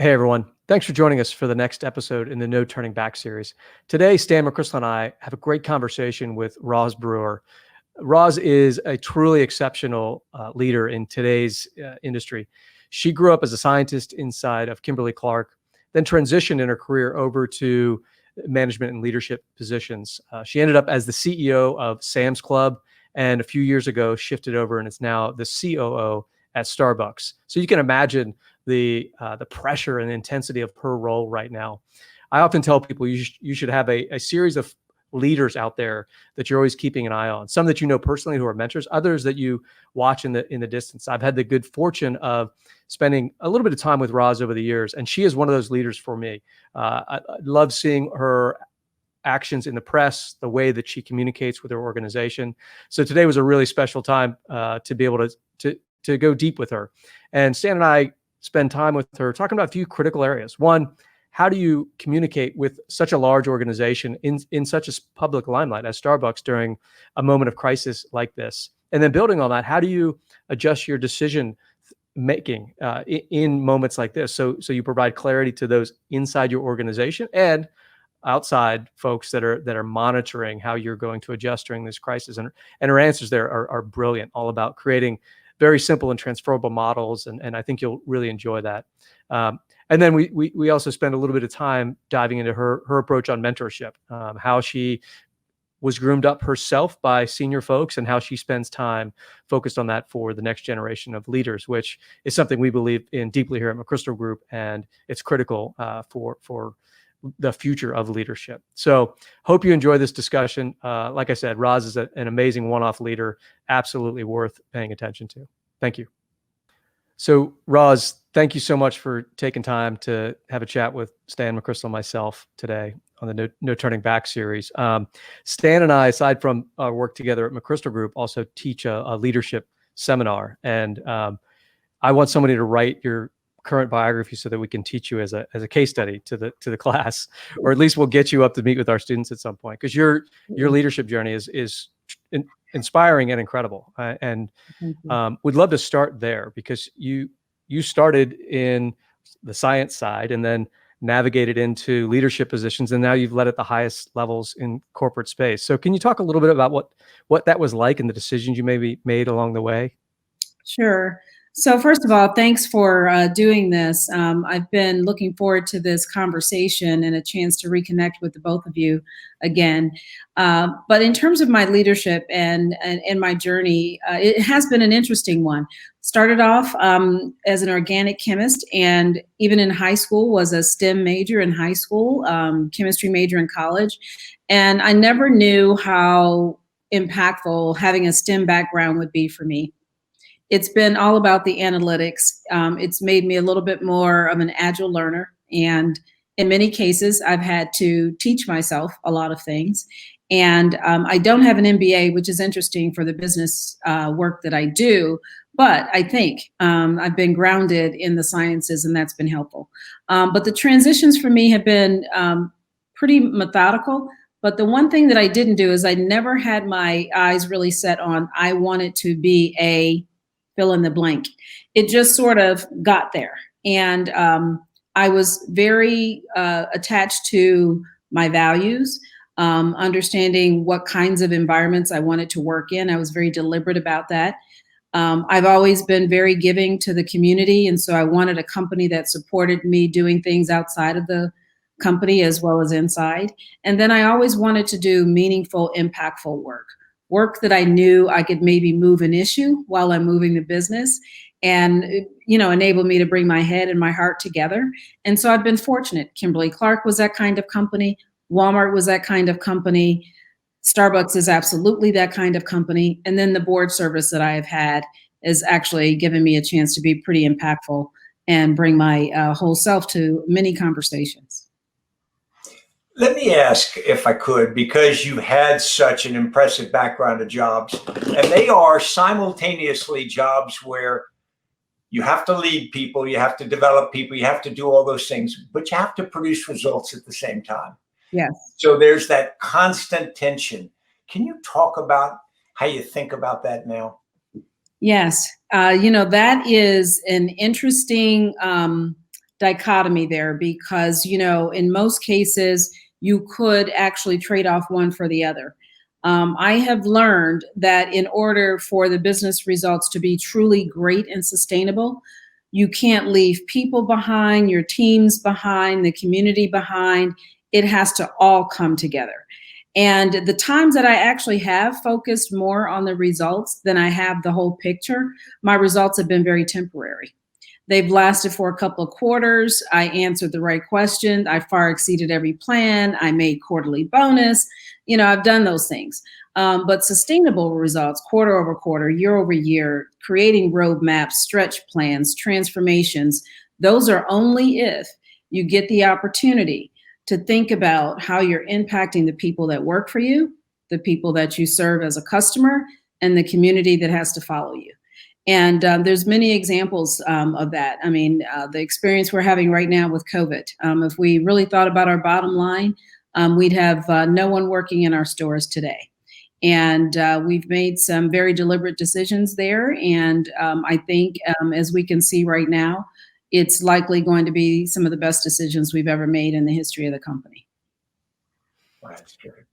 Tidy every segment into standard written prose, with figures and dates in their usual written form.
Hey everyone, thanks for joining us for the next episode in the No Turning Back series. Today, Stan McChrystal and I have a great conversation with Roz Brewer. Roz is a truly exceptional leader in today's industry. She grew up as a scientist inside of Kimberly-Clark, then transitioned in her career over to management and leadership positions. She ended up as the CEO of Sam's Club, and a few years ago shifted over and is now the COO at Starbucks. So you can imagine the pressure and intensity of her role right now. I often tell people you should have a series of leaders out there that you're always keeping an eye on. Some that you know personally who are mentors, others that you watch in the distance. I've had the good fortune of spending a little bit of time with Roz over the years, and she is one of those leaders for me. I love seeing her actions in the press, the way that she communicates with her organization. So today was a really special time to be able to go deep with her. And Stan and I spend time with her talking about a few critical areas. One, how do you communicate with such a large organization in such a public limelight as Starbucks during a moment of crisis like this? And then building on that, how do you adjust your decision making in moments like this? So you provide clarity to those inside your organization and outside folks that are monitoring how you're going to adjust during this crisis. And her answers there are brilliant, all about creating very simple and transferable models. And I think you'll really enjoy that. And then we also spend a little bit of time diving into her approach on mentorship, how she was groomed up herself by senior folks and how she spends time focused on that for the next generation of leaders, which is something we believe in deeply here at McChrystal Group. And it's critical for the future of leadership. So hope you enjoy this discussion. Like I said, Roz is an amazing one-off leader, absolutely worth paying attention to. Thank you. So Roz, thank you so much for taking time to have a chat with Stan McChrystal and myself today on the No Turning Back series. Stan and I, aside from our work together at McChrystal Group, also teach a leadership seminar. And I want somebody to write your current biography so that we can teach you as a case study to the class, or at least we'll get you up to meet with our students at some point, because your leadership journey is inspiring and incredible. And we'd love to start there, because you started in the science side and then navigated into leadership positions, and now you've led at the highest levels in corporate space. So can you talk a little bit about what that was like and the decisions you maybe made along the way? Sure. So first of all, thanks for doing this. I've been looking forward to this conversation and a chance to reconnect with the both of you again. But in terms of my leadership and my journey, it has been an interesting one. Started off as an organic chemist, and even in high school was a STEM major in high school, chemistry major in college. And I never knew how impactful having a STEM background would be for me. It's been all about the analytics. It's made me a little bit more of an agile learner. And in many cases, I've had to teach myself a lot of things. And I don't have an MBA, which is interesting for the business work that I do. But I think I've been grounded in the sciences, and that's been helpful. But the transitions for me have been pretty methodical. But the one thing that I didn't do is I never had my eyes really set on, I wanted to be a fill in the blank. It just sort of got there. And I was very attached to my values, understanding what kinds of environments I wanted to work in. I was very deliberate about that. I've always been very giving to the community. And so I wanted a company that supported me doing things outside of the company as well as inside. And then I always wanted to do meaningful, impactful work that I knew I could maybe move an issue while I'm moving the business, and enable me to bring my head and my heart together. And so I've been fortunate. Kimberly-Clark was that kind of company. Walmart was that kind of company. Starbucks is absolutely that kind of company. And then the board service that I have had is actually given me a chance to be pretty impactful and bring my whole self to many conversations. Let me ask, if I could, because you've had such an impressive background of jobs, and they are simultaneously jobs where you have to lead people, you have to develop people, you have to do all those things, but you have to produce results at the same time. Yes. So there's that constant tension. Can you talk about how you think about that now? Yes. That is an interesting dichotomy there because, in most cases, you could actually trade off one for the other. I have learned that in order for the business results to be truly great and sustainable, you can't leave people behind, your teams behind, the community behind. It has to all come together. And the times that I actually have focused more on the results than I have the whole picture, my results have been very temporary. They've lasted for a couple of quarters. I answered the right question. I far exceeded every plan. I made quarterly bonus. I've done those things. But sustainable results, quarter over quarter, year over year, creating roadmaps, stretch plans, transformations, those are only if you get the opportunity to think about how you're impacting the people that work for you, the people that you serve as a customer, and the community that has to follow you. And there's many examples of that. I mean, the experience we're having right now with COVID, if we really thought about our bottom line, we'd have no one working in our stores today. And we've made some very deliberate decisions there. And I think as we can see right now, it's likely going to be some of the best decisions we've ever made in the history of the company. That's good.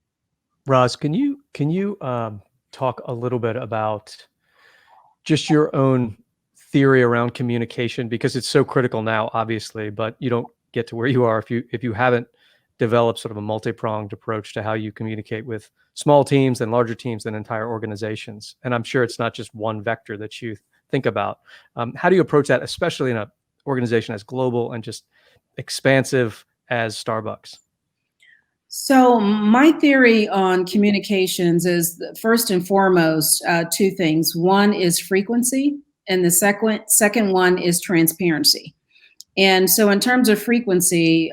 Roz, can you talk a little bit about just your own theory around communication, because it's so critical now, obviously, but you don't get to where you are if you haven't developed sort of a multi-pronged approach to how you communicate with small teams and larger teams and entire organizations. And I'm sure it's not just one vector that you think about. How do you approach that, especially in an organization as global and just expansive as Starbucks? So my theory on communications is first and foremost, two things. One is frequency, and the second one is transparency. And so in terms of frequency,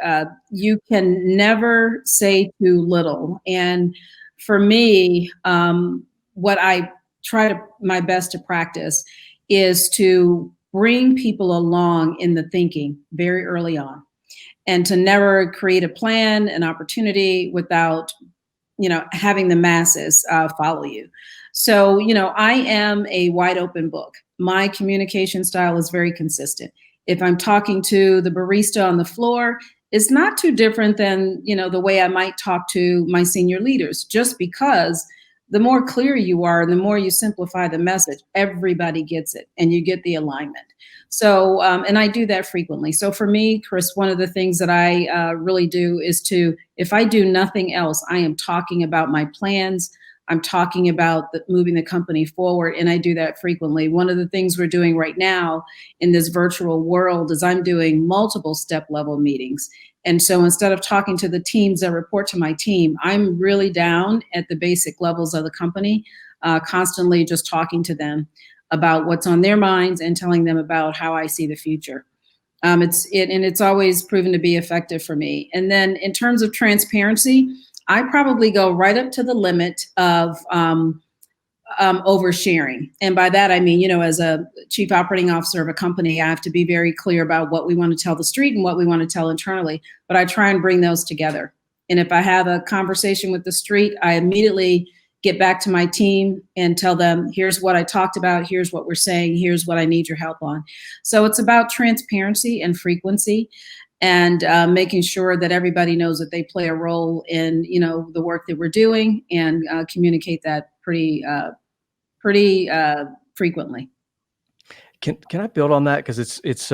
you can never say too little. And for me, what I try my best to practice is to bring people along in the thinking very early on, and to never create a plan, an opportunity without, having the masses follow you. So, I am a wide open book. My communication style is very consistent. If I'm talking to the barista on the floor, it's not too different than, the way I might talk to my senior leaders, just because the more clear you are and the more you simplify the message, everybody gets it and you get the alignment. So, and I do that frequently. So for me, Chris, one of the things that I really do is if I do nothing else, I am talking about my plans. I'm talking about moving the company forward, and I do that frequently. One of the things we're doing right now in this virtual world is I'm doing multiple step level meetings. And so instead of talking to the teams that report to my team, I'm really down at the basic levels of the company, constantly just talking to them about what's on their minds and telling them about how I see the future. It's always proven to be effective for me. And then in terms of transparency, I probably go right up to the limit of oversharing. And by that, I mean, as a chief operating officer of a company, I have to be very clear about what we want to tell the street and what we want to tell internally. But I try and bring those together. And if I have a conversation with the street, I immediately get back to my team and tell them, here's what I talked about, here's what we're saying, here's what I need your help on. So it's about transparency and frequency, and making sure that everybody knows that they play a role in, the work that we're doing, and communicate that pretty frequently. Can I build on that, because it's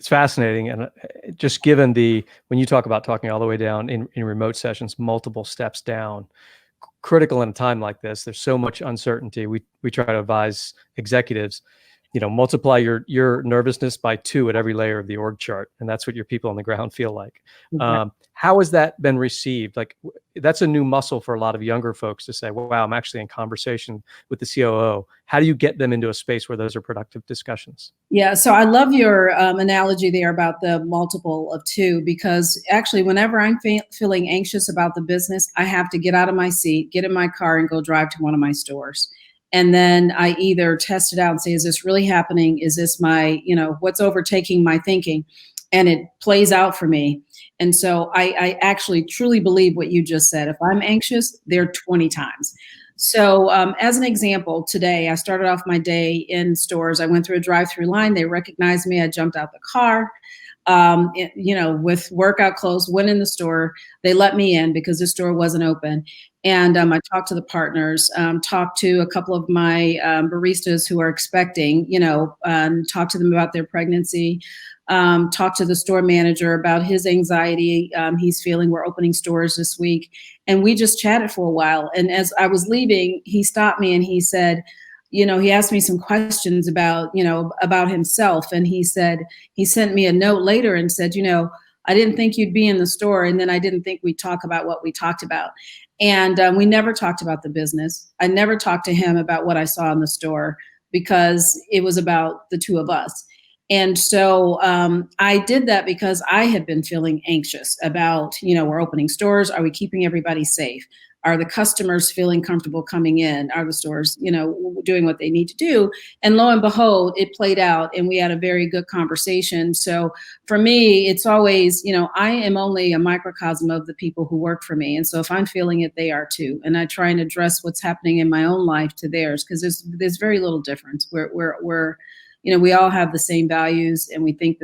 fascinating, and just given when you talk about talking all the way down in remote sessions, multiple steps down, critical in a time like this. There's so much uncertainty. We try to advise executives, multiply your nervousness by 2 at every layer of the org chart, and that's what your people on the ground feel like. Okay. How has that been received? Like, that's a new muscle for a lot of younger folks to say, wow, I'm actually in conversation with the COO. How do you get them into a space where those are productive discussions? Yeah, so I love your analogy there about the multiple of 2, because actually whenever I'm feeling anxious about the business, I have to get out of my seat, get in my car, and go drive to one of my stores. And then I either test it out and say, is this really happening? Is this my, what's overtaking my thinking? And it plays out for me. And so I actually truly believe what you just said. If I'm anxious, they're 20 times. So as an example, today I started off my day in stores. I went through a drive-through line. They recognized me. I jumped out the car. with workout clothes, went in the store. They let me in because the store wasn't open. And I talked to the partners, talked to a couple of my baristas who are expecting, talked to them about their pregnancy, talked to the store manager about his anxiety he's feeling. We're opening stores this week. And we just chatted for a while. And as I was leaving, he stopped me and he said, he asked me some questions about himself. And he said, he sent me a note later and said, I didn't think you'd be in the store. And then I didn't think we'd talk about what we talked about. And we never talked about the business. I never talked to him about what I saw in the store because it was about the two of us. And so I did that because I had been feeling anxious about, we're opening stores. Are we keeping everybody safe? Are the customers feeling comfortable coming in? Are the stores, doing what they need to do? And lo and behold, it played out and we had a very good conversation. So for me, it's always, I am only a microcosm of the people who work for me. And so if I'm feeling it, they are too. And I try and address what's happening in my own life to theirs because there's very little difference. We're we all have the same values and we think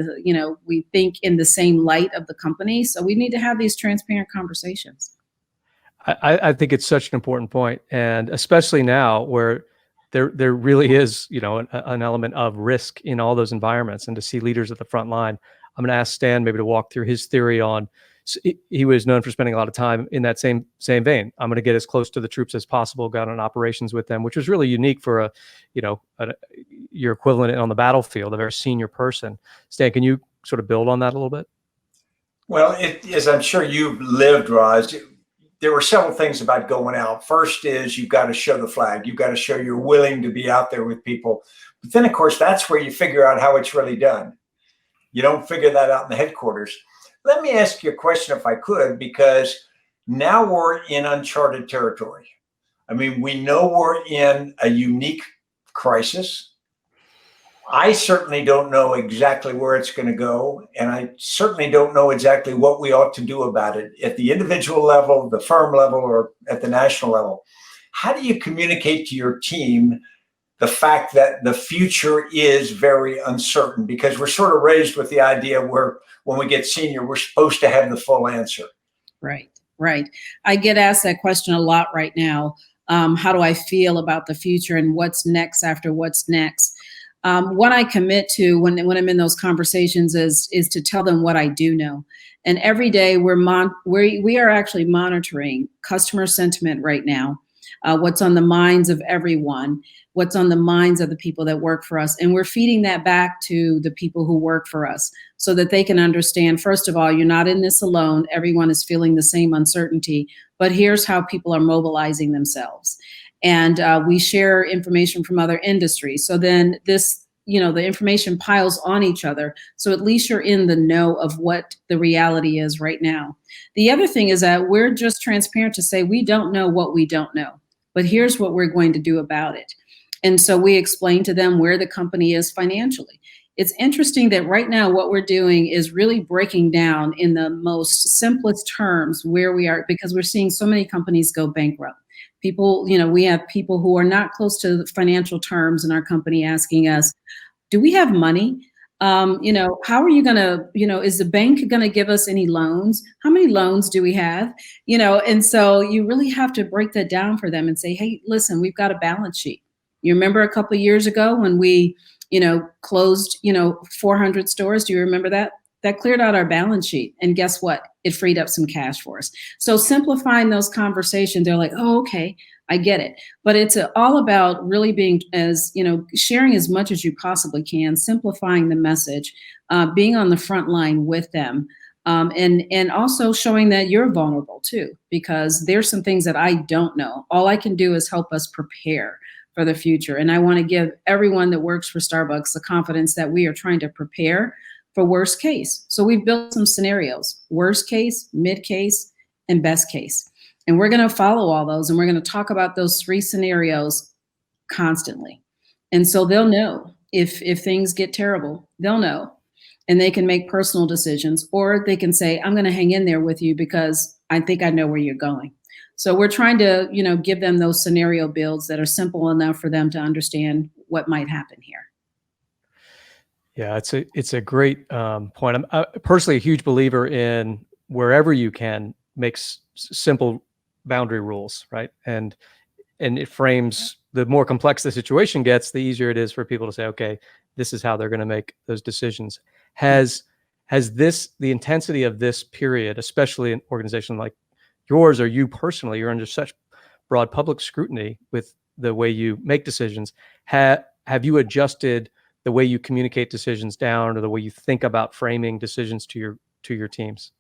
we think in the same light of the company. So we need to have these transparent conversations. I think it's such an important point, and especially now where there really is, an element of risk in all those environments, and to see leaders at the front line. I'm going to ask Stan maybe to walk through his theory on. He was known for spending a lot of time in that same vein. I'm going to get as close to the troops as possible. Got on operations with them, which was really unique for your equivalent on the battlefield, a very senior person. Stan, can you sort of build on that a little bit? Well, as I'm sure you've lived, Roz, there were several things about going out. First is you've got to show the flag. You've got to show you're willing to be out there with people. But then, of course, that's where you figure out how it's really done. You don't figure that out in the headquarters. Let me ask you a question, if I could, because now we're in uncharted territory. I mean, we know we're in a unique crisis. I certainly don't know exactly where it's going to go, and I certainly don't know exactly what we ought to do about it at the individual level, the firm level, or at the national level. How do you communicate to your team the fact that the future is very uncertain? Because we're sort of raised with the idea where when we get senior, we're supposed to have the full answer. Right. I get asked that question a lot right now. How do I feel about the future and what's next after what's next? What I commit to when I'm in those conversations is to tell them what I do know. And every day we are actually monitoring customer sentiment right now, what's on the minds of everyone, what's on the minds of the people that work for us. And we're feeding that back to the people who work for us so that they can understand, first of all, you're not in this alone. Everyone is feeling the same uncertainty, but here's how people are mobilizing themselves. And we share information from other industries. So then this, the information piles on each other. So at least you're in the know of what the reality is right now. The other thing is that we're just transparent to say we don't know what we don't know, but here's what we're going to do about it. And so we explain to them where the company is financially. It's interesting that right now what we're doing is really breaking down in the most simplest terms where we are, because we're seeing so many companies go bankrupt. People, we have people who are not close to the financial terms in our company asking us, do we have money? How are you going to, is the bank going to give us any loans? How many loans do we have? And so you really have to break that down for them and say, hey, listen, we've got a balance sheet. You remember a couple of years ago when we, closed, 400 stores? Do you remember that? That cleared out our balance sheet. And guess what? It freed up some cash for us. So simplifying those conversations, they're like, oh, okay, I get it. But it's all about really being sharing as much as you possibly can, simplifying the message, being on the front line with them. And also showing that you're vulnerable too, because there's some things that I don't know. All I can do is help us prepare for the future. And I want to give everyone that works for Starbucks the confidence that we are trying to prepare for worst case. So we've built some scenarios: worst case, mid case, and best case. And we're going to follow all those, and we're going to talk about those three scenarios constantly. And so they'll know if things get terrible, they'll know, and they can make personal decisions, or they can say, I'm going to hang in there with you because I think I know where you're going. So we're trying to, give them those scenario builds that are simple enough for them to understand what might happen here. Yeah, it's a great point. I'm personally a huge believer in wherever you can make simple boundary rules, right? And it frames, the more complex the situation gets, the easier it is for people to say, okay, this is how they're going to make those decisions. Has the intensity of this period, especially an organization like yours or you personally, you're under such broad public scrutiny with the way you make decisions. Have you adjusted the way you communicate decisions down, or the way you think about framing decisions to your teams?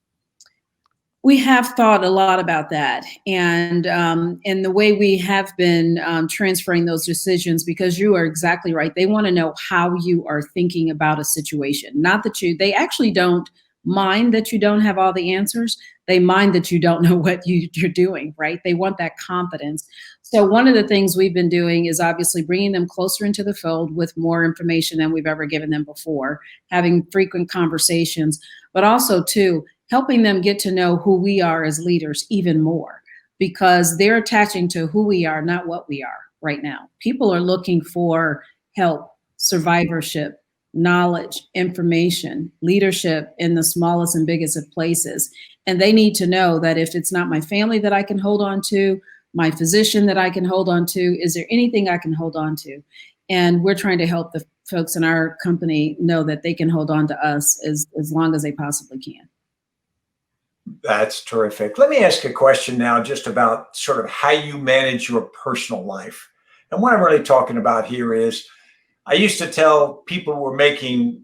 We have thought a lot about that, and the way we have been transferring those decisions, because you are exactly right. They want to know how you are thinking about a situation. Not that they actually don't mind that you don't have all the answers. They mind that you don't know what you're doing, right? They want that confidence. So one of the things we've been doing is obviously bringing them closer into the fold with more information than we've ever given them before, having frequent conversations, but also too, helping them get to know who we are as leaders even more, because they're attaching to who we are, not what we are right now. People are looking for help, survivorship, knowledge, information, leadership in the smallest and biggest of places. And they need to know that if it's not my family that I can hold on to, my physician that I can hold on to, is there anything I can hold on to? And we're trying to help the folks in our company know that they can hold on to us as long as they possibly can. That's terrific. Let me ask a question now just about sort of how you manage your personal life. And what I'm really talking about here is, I used to tell people who were making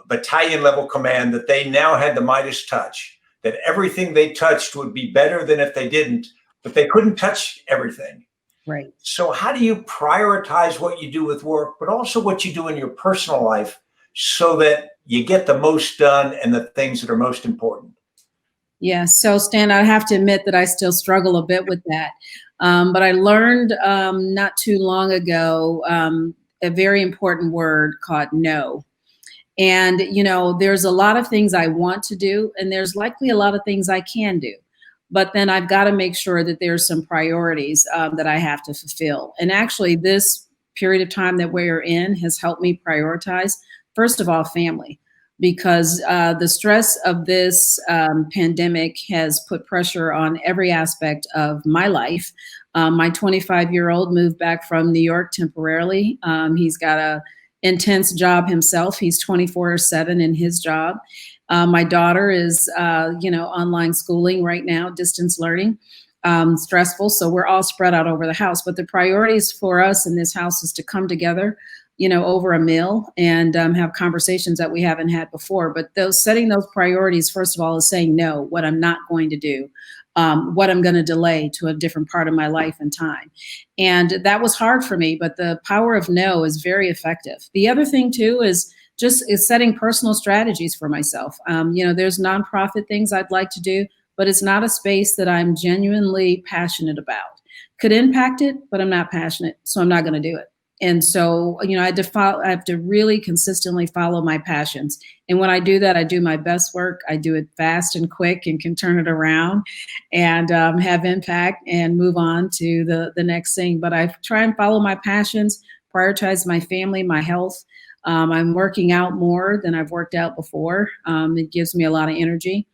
battalion level command that they now had the Midas touch, that everything they touched would be better than if they didn't, but they couldn't touch everything. Right. So how do you prioritize what you do with work, but also what you do in your personal life, so that you get the most done and the things that are most important? Yeah, so Stan, I have to admit that I still struggle a bit with that. But I learned not too long ago a very important word called no. And, there's a lot of things I want to do, and there's likely a lot of things I can do. But then I've got to make sure that there's some priorities that I have to fulfill. And actually, this period of time that we're in has helped me prioritize, first of all, family, because the stress of this pandemic has put pressure on every aspect of my life. My 25-year-old moved back from New York temporarily. He's got a intense job himself. He's 24/7 in his job. My daughter is, online schooling right now, distance learning, stressful. So we're all spread out over the house. But the priorities for us in this house is to come together, over a meal and have conversations that we haven't had before. But setting those priorities, first of all, is saying no, what I'm not going to do, what I'm going to delay to a different part of my life and time. And that was hard for me, but the power of no is very effective. The other thing too is setting personal strategies for myself. There's nonprofit things I'd like to do, but it's not a space that I'm genuinely passionate about. Could impact it, but I'm not passionate, so I'm not going to do it. And so, I have to really consistently follow my passions. And when I do that, I do my best work. I do it fast and quick and can turn it around and have impact and move on to the next thing. But I try and follow my passions, prioritize my family, my health. I'm working out more than I've worked out before. It gives me a lot of energy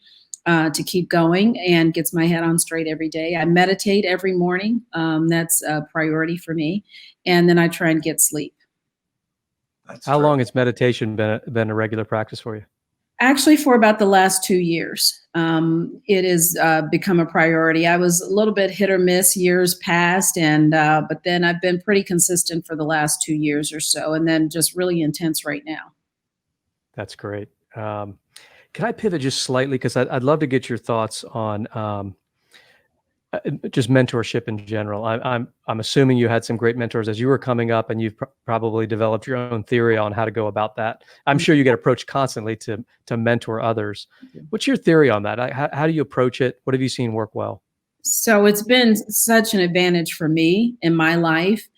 to keep going and gets my head on straight every day. I meditate every morning. That's a priority for me. And then I try and get sleep. How long has meditation been a regular practice for you? Actually, for about the last 2 years, it has become a priority. I was a little bit hit or miss years past, but then I've been pretty consistent for the last 2 years or so, and then just really intense right now. That's great. Can I pivot just slightly, because I'd love to get your thoughts on just mentorship in general. I'm assuming you had some great mentors as you were coming up, and you've probably developed your own theory on how to go about that. I'm sure you get approached constantly to mentor others. What's your theory on that? How do you approach it? What have you seen work well? So it's been such an advantage for me in my life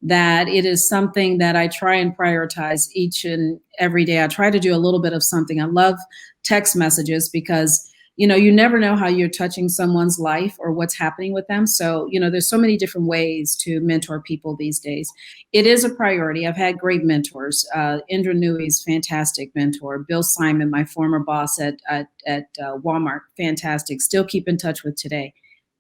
that it is something that I try and prioritize each and every day. I try to do a little bit of something. I love text messages because you never know how you're touching someone's life or what's happening with them. So, there's so many different ways to mentor people these days. It is a priority. I've had great mentors. Indra Nui's fantastic mentor. Bill Simon, my former boss at Walmart, fantastic. Still keep in touch with today.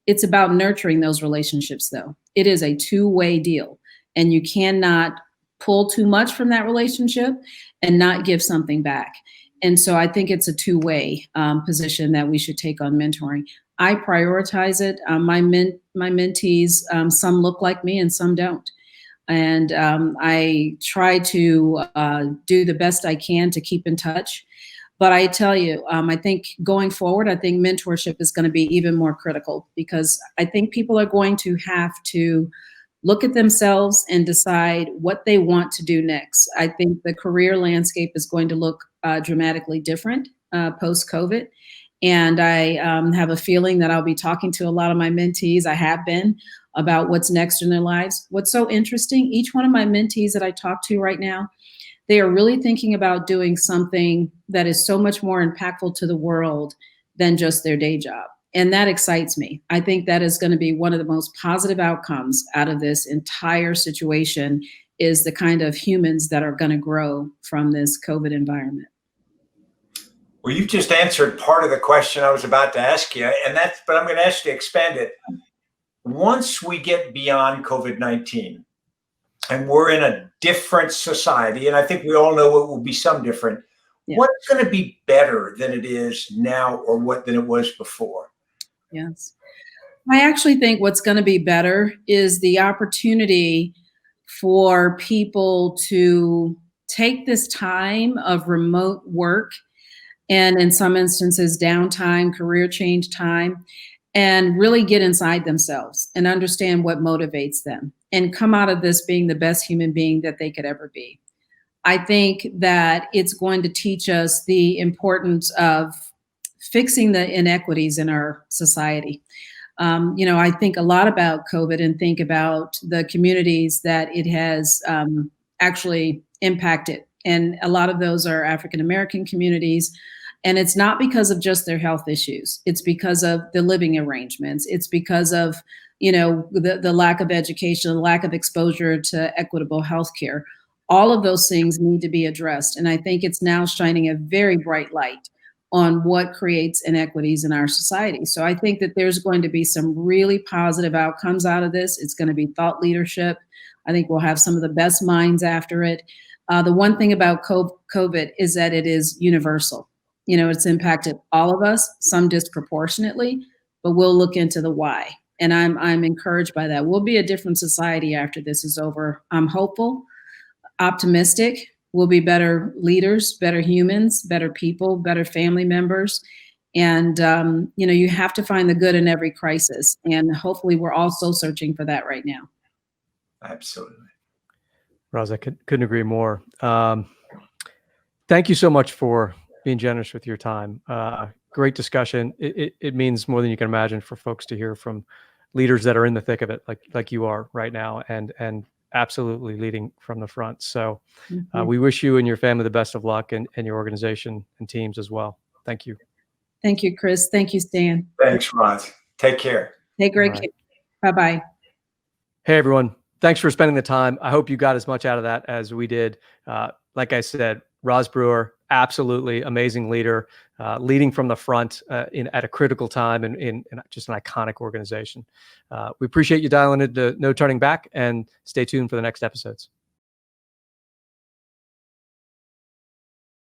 It's about nurturing those relationships, though. It is a two-way deal, and you cannot pull too much from that relationship and not give something back. And so I think it's a two-way position that we should take on mentoring. I prioritize it. My mentees, some look like me and some don't. And I try to do the best I can to keep in touch. But I tell you, I think going forward, I think mentorship is going to be even more critical, because I think people are going to have to look at themselves and decide what they want to do next. I think the career landscape is going to look dramatically different post-COVID. And I have a feeling that I'll be talking to a lot of my mentees, I have been, about what's next in their lives. What's so interesting, each one of my mentees that I talk to right now, they are really thinking about doing something that is so much more impactful to the world than just their day job. And that excites me. I think that is going to be one of the most positive outcomes out of this entire situation, is the kind of humans that are going to grow from this COVID environment. Well, you've just answered part of the question I was about to ask you, but I'm going to ask you to expand it. Once we get beyond COVID-19 and we're in a different society, and I think we all know it will be some different, what's going to be better than it is now, or than it was before? Yes. I actually think what's going to be better is the opportunity for people to take this time of remote work, and in some instances downtime, career change time, and really get inside themselves and understand what motivates them, and come out of this being the best human being that they could ever be. I think that it's going to teach us the importance of fixing the inequities in our society. I think a lot about COVID and think about the communities that it has actually impacted. And a lot of those are African-American communities. And it's not because of just their health issues. It's because of the living arrangements. It's because of, the lack of education, the lack of exposure to equitable healthcare. All of those things need to be addressed. And I think it's now shining a very bright light on what creates inequities in our society. So I think that there's going to be some really positive outcomes out of this. It's going to be thought leadership. I think we'll have some of the best minds after it. The one thing about COVID is that it is universal. It's impacted all of us, some disproportionately, but we'll look into the why. And I'm encouraged by that. We'll be a different society after this is over. I'm hopeful, optimistic. We'll be better leaders, better humans, better people, better family members. And, you have to find the good in every crisis. And hopefully we're also searching for that right now. Absolutely. Roz, I couldn't agree more. Thank you so much for being generous with your time. Great discussion. It means more than you can imagine for folks to hear from leaders that are in the thick of it, like you are right now, and absolutely leading from the front. So we wish you and your family the best of luck, and your organization and teams as well. Thank you. Thank you, Chris. Thank you, Stan. Thanks, Roz. Take care. Take great care. Bye-bye. Hey, everyone. Thanks for spending the time. I hope you got as much out of that as we did. Like I said, Roz Brewer, absolutely amazing leader, leading from the front at a critical time in just an iconic organization. We appreciate you dialing into No Turning Back, and stay tuned for the next episodes.